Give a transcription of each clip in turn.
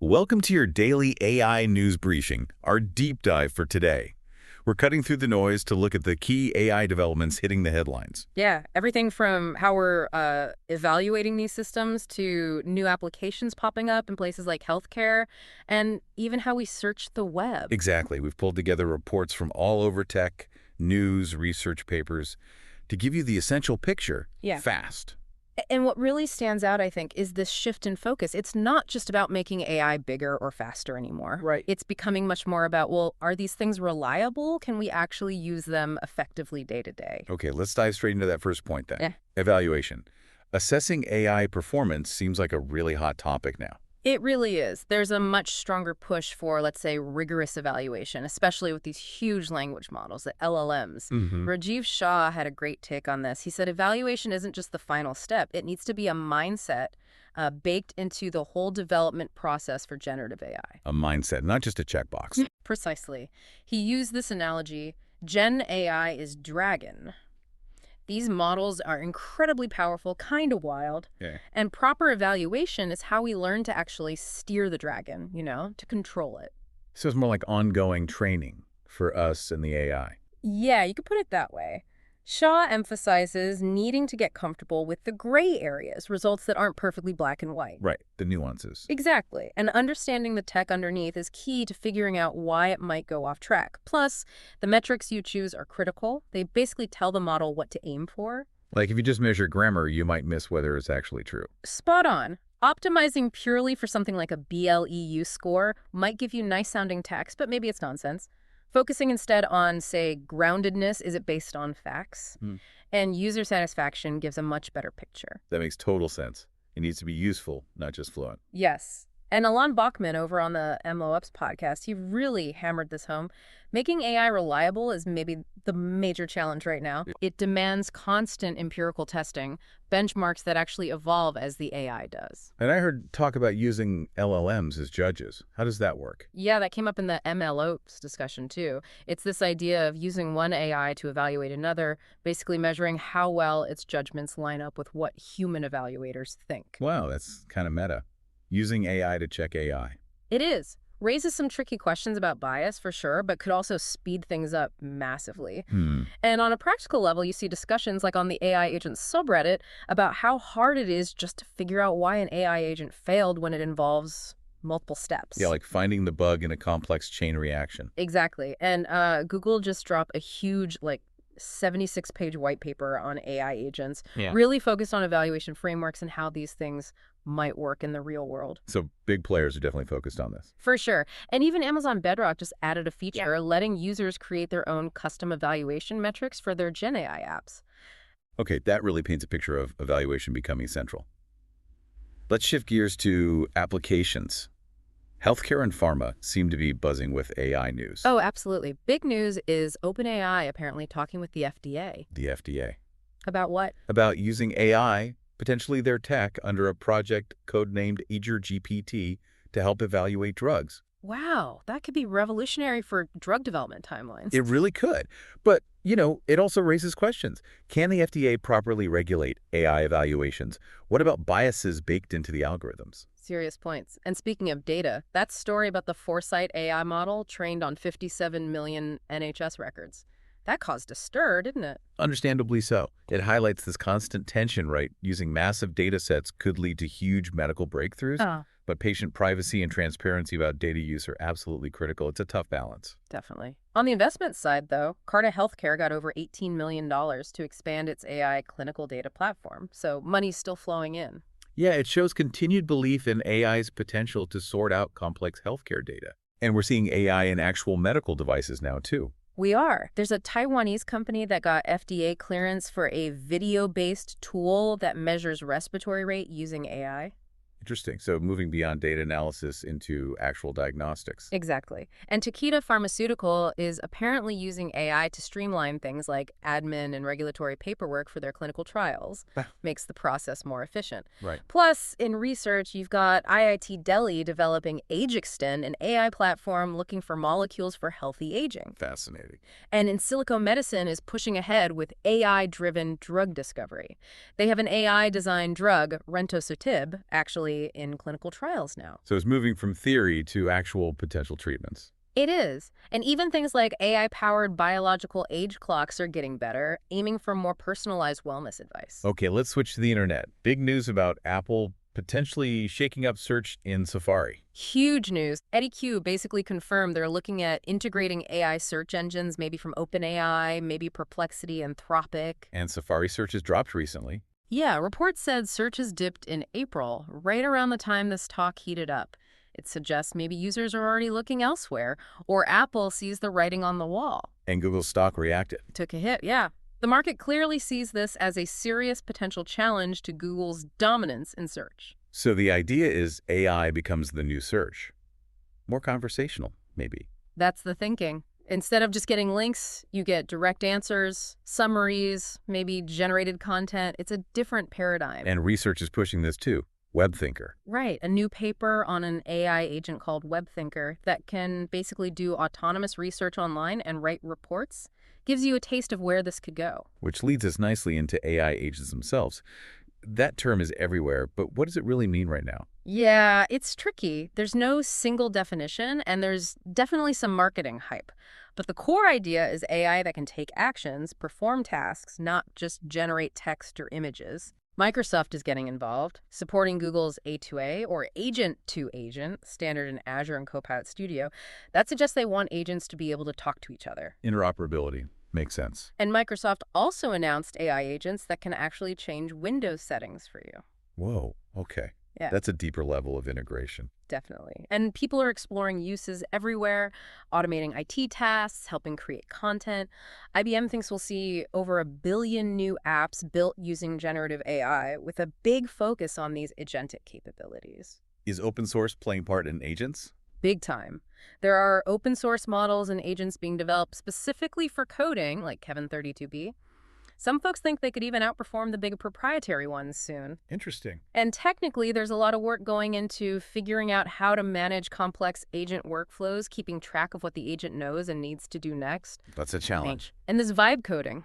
Welcome to your daily AI news briefing, our deep dive for today. We're cutting through the noise to look at the key AI developments hitting the headlines. Yeah, everything from how we're evaluating these systems to new applications popping up in places like healthcare, and even how we search the web. Exactly. We've pulled together reports from all over tech, news, research papers to give you the essential picture Yeah. fast. And what really stands out, I think, is this shift in focus. It's not just about making AI bigger or faster anymore. Right. It's becoming much more about, well, are these things reliable? Can we actually use them effectively day to day? Okay, let's dive straight into that first point then. Yeah. Evaluation. Assessing AI performance seems like a really hot topic now. It really is. There's a much stronger push for, let's say, rigorous evaluation, especially with these huge language models, the LLMs. Rajiv Shah had a great take on this. He said evaluation isn't just the final step. It needs to be a mindset baked into the whole development process for generative AI. A mindset, not just a checkbox. Precisely. He used this analogy, Gen AI is dragon. These models are incredibly powerful, kind of wild, and proper evaluation is how we learn to actually steer the dragon, to control it. So it's more like ongoing training for us and the AI. Yeah, you could put it that way. Shaw emphasizes needing to get comfortable with the gray areas, results that aren't perfectly black and white. Right, the nuances. Exactly. And understanding the tech underneath is key to figuring out why it might go off track. Plus, the metrics you choose are critical. They basically tell the model what to aim for. Like if you just measure grammar, you might miss whether it's actually true. Spot on. Optimizing purely for something like a BLEU score might give you nice-sounding text, but maybe it's nonsense. Focusing instead on, say, groundedness, is it based on facts? And user satisfaction gives a much better picture. That makes total sense. It needs to be useful, not just fluent. Yes. And Alon Bachman over on the MLOps podcast, he really hammered this home. Making AI reliable is maybe the major challenge right now. It demands constant empirical testing, benchmarks that actually evolve as the AI does. And I heard talk about using LLMs as judges. How does that work? Yeah, that came up in the MLOps discussion too. It's this idea of using one AI to evaluate another, basically measuring how well its judgments line up with what human evaluators think. Wow, that's kind of meta. Using AI to check AI. It is. Raises some tricky questions about bias, for sure, but could also speed things up massively. And on a practical level, you see discussions like on the AI agent subreddit about how hard it is just to figure out why an AI agent failed when it involves multiple steps. Yeah, like finding the bug in a complex chain reaction. Exactly. And Google just dropped a huge, 76-page white paper on AI agents, really focused on evaluation frameworks and how these things might work in the real world. So big players are definitely focused on this. For sure. And even Amazon Bedrock just added a feature letting users create their own custom evaluation metrics for their Gen AI apps. Okay, that really paints a picture of evaluation becoming central. Let's shift gears to applications. Healthcare and pharma seem to be buzzing with AI news. Oh, absolutely. Big news is OpenAI apparently talking with the FDA. The FDA. About what? About using AI, potentially their tech, under a project codenamed GPT to help evaluate drugs. Wow, that could be revolutionary for drug development timelines. It really could. But, it also raises questions. Can the FDA properly regulate AI evaluations? What about biases baked into the algorithms? Serious points. And speaking of data, that story about the Foresight AI model trained on 57 million NHS records, that caused a stir, didn't it? Understandably so. It highlights this constant tension, right? Using massive data sets could lead to huge medical breakthroughs, but patient privacy and transparency about data use are absolutely critical. It's a tough balance. Definitely. On the investment side, though, Carta Healthcare got over $18 million to expand its AI clinical data platform, so money's still flowing in. Yeah, it shows continued belief in AI's potential to sort out complex healthcare data. And we're seeing AI in actual medical devices now, too. We are. There's a Taiwanese company that got FDA clearance for a video-based tool that measures respiratory rate using AI. Interesting. So moving beyond data analysis into actual diagnostics. Exactly. And Takeda Pharmaceutical is apparently using AI to streamline things like admin and regulatory paperwork for their clinical trials. Makes the process more efficient. Right. Plus, in research, you've got IIT Delhi developing AgeXtend, an AI platform looking for molecules for healthy aging. Fascinating. And In Silico Medicine is pushing ahead with AI-driven drug discovery. They have an AI-designed drug, rentosutib, actually regularly in clinical trials now. So it's moving from theory to actual potential treatments. It is. And even things like AI-powered biological age clocks are getting better, aiming for more personalized wellness advice. Okay, let's switch to the internet. Big news about Apple potentially shaking up search in Safari. Huge news. Eddie Q basically confirmed they're looking at integrating AI search engines, maybe from OpenAI, maybe Perplexity, Anthropic. And Safari search has dropped recently. Yeah, reports said search has dipped in April, right around the time this talk heated up. It suggests maybe users are already looking elsewhere, or Apple sees the writing on the wall. And Google's stock reacted. Took a hit, yeah. The market clearly sees this as a serious potential challenge to Google's dominance in search. So the idea is AI becomes the new search. More conversational, maybe. That's the thinking. Instead of just getting links, you get direct answers, summaries, maybe generated content. It's a different paradigm. And research is pushing this too. WebThinker. Right. A new paper on an AI agent called WebThinker that can basically do autonomous research online and write reports gives you a taste of where this could go. Which leads us nicely into AI agents themselves. That term is everywhere, but what does it really mean right now? Yeah, it's tricky. There's no single definition, and there's definitely some marketing hype. But the core idea is AI that can take actions, perform tasks, not just generate text or images. Microsoft is getting involved, supporting Google's A2A or agent-to-agent standard in Azure and Copilot Studio. That suggests they want agents to be able to talk to each other. Interoperability. Makes sense. And Microsoft also announced AI agents that can actually change Windows settings for you. Whoa, okay. Yeah. That's a deeper level of integration. Definitely. And people are exploring uses everywhere, automating IT tasks, helping create content. IBM thinks we'll see over 1 billion new apps built using generative AI with a big focus on these agentic capabilities. Is open source playing part in agents? Big time. There are open source models and agents being developed specifically for coding, like Kevin 32B. Some folks think they could even outperform the big proprietary ones soon. Interesting. And technically, there's a lot of work going into figuring out how to manage complex agent workflows, keeping track of what the agent knows and needs to do next. That's a challenge. And this vibe coding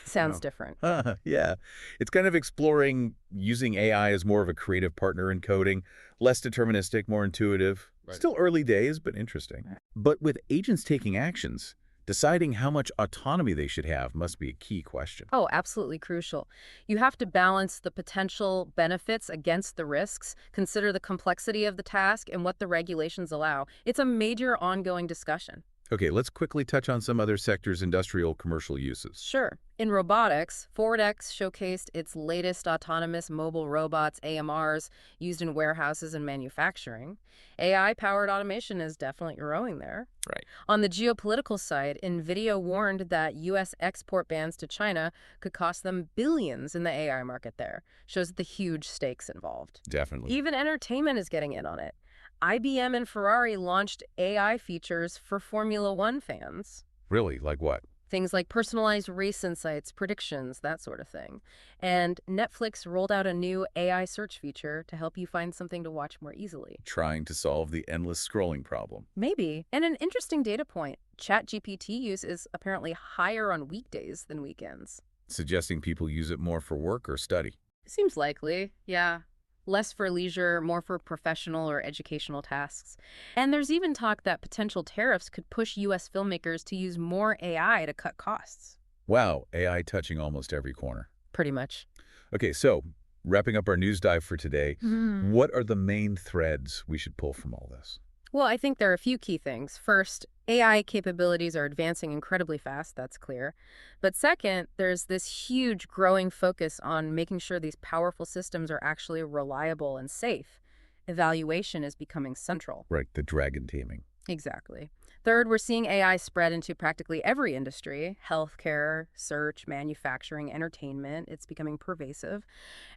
sounds different. Yeah. It's kind of exploring using AI as more of a creative partner in coding, less deterministic, more intuitive. Right. Still early days, but interesting. Right. But with agents taking actions, deciding how much autonomy they should have must be a key question. Oh, absolutely crucial. You have to balance the potential benefits against the risks, consider the complexity of the task, and what the regulations allow. It's a major ongoing discussion. Okay, let's quickly touch on some other sectors' industrial commercial uses. Sure. In robotics, FordX showcased its latest autonomous mobile robots, AMRs, used in warehouses and manufacturing. AI-powered automation is definitely growing there. Right. On the geopolitical side, NVIDIA warned that U.S. export bans to China could cost them billions in the AI market there. Shows the huge stakes involved. Definitely. Even entertainment is getting in on it. IBM and Ferrari launched AI features for Formula One fans. Really? Like what? Things like personalized race insights, predictions, that sort of thing. And Netflix rolled out a new AI search feature to help you find something to watch more easily. Trying to solve the endless scrolling problem. Maybe. And an interesting data point, ChatGPT use is apparently higher on weekdays than weekends. Suggesting people use it more for work or study. Seems likely, yeah. Less for leisure, more for professional or educational tasks. And there's even talk that potential tariffs could push U.S. filmmakers to use more AI to cut costs. Wow, AI touching almost every corner. Pretty much. Okay, so wrapping up our news dive for today, what are the main threads we should pull from all this? Well, I think there are a few key things. First, AI capabilities are advancing incredibly fast, that's clear. But second, there's this huge growing focus on making sure these powerful systems are actually reliable and safe. Evaluation is becoming central. Right, the dragon taming. Exactly. Third, we're seeing AI spread into practically every industry: healthcare, search, manufacturing, entertainment. It's becoming pervasive.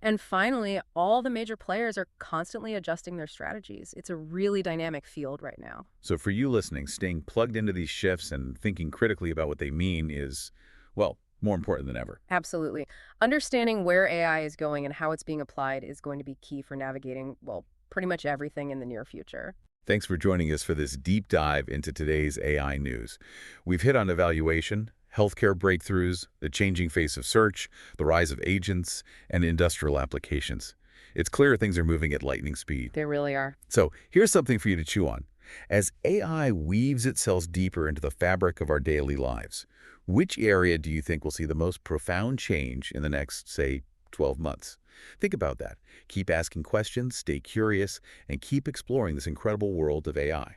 And finally, all the major players are constantly adjusting their strategies. It's a really dynamic field right now. So for you listening, staying plugged into these shifts and thinking critically about what they mean is, well, more important than ever. Absolutely. Understanding where AI is going and how it's being applied is going to be key for navigating, well, pretty much everything in the near future. Thanks for joining us for this deep dive into today's AI news. We've hit on evaluation, healthcare breakthroughs, the changing face of search, the rise of agents, and industrial applications. It's clear things are moving at lightning speed. They really are. So here's something for you to chew on. As AI weaves itself deeper into the fabric of our daily lives, which area do you think will see the most profound change in the next, say, 12 months? Think about that. Keep asking questions, stay curious, and keep exploring this incredible world of AI.